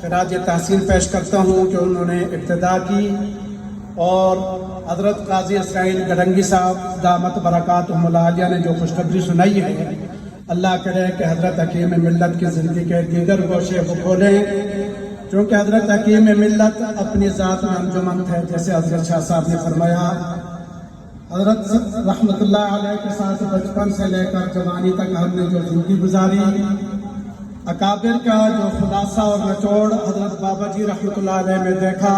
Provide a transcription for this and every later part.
خراج تحسین پیش کرتا ہوں کہ انہوں نے ابتدا کی اور حضرت قاضی اسرائیل گڈنگی صاحب دامت برکاتہم العالیہ نے جو خوشخبری سنائی ہے، اللہ کرے کہ حضرت حکیم ملت کی زندگی کے دیگر گوشے وہ کھولیں، چونکہ حضرت حکیم ملت اپنی ذات میں انجمن ہے، جیسے حضرت شاہ صاحب نے فرمایا۔ حضرت رحمت اللہ علیہ کے ساتھ بچپن سے لے کر جوانی تک ہم نے جو زندگی گزاری، اکابر کا جو خلاصہ اور نچوڑ حضرت بابا جی رحمت اللہ علیہ میں دیکھا،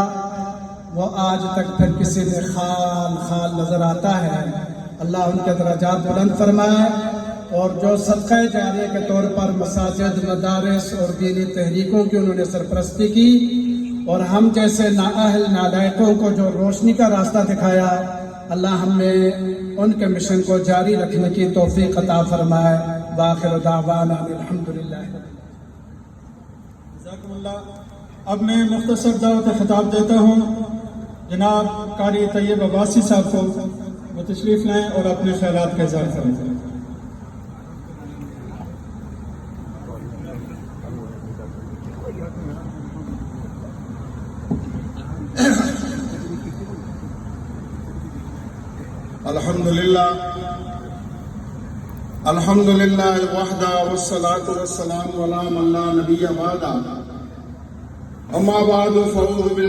وہ آج تک پھر کسی میں خال نظر آتا ہے۔ اللہ ان کے درجات بلند فرمائے، اور جو صدقہ جاریہ کے طور پر مساجد، مدارس اور دینی تحریکوں کی انہوں نے سرپرستی کی، اور ہم جیسے نااہل نالائقوں کو جو روشنی کا راستہ دکھایا، اللہ ہمیں ان کے مشن کو جاری رکھنے کی توفیق عطا فرمائے۔ وآخر دعوانا الحمدللہ۔ جزاکم اللہ۔ اب میں مختصر دعوت خطاب دیتا ہوں جناب قاری طیب عباسی صاحب کو، وہ تشریف لائیں اور اپنے خیالات کا اظہار کریں۔ الحمدللہ وحدہ والصلاة والسلام علی من لا نبی بعدہ، اما بعد فاعوذ باللہ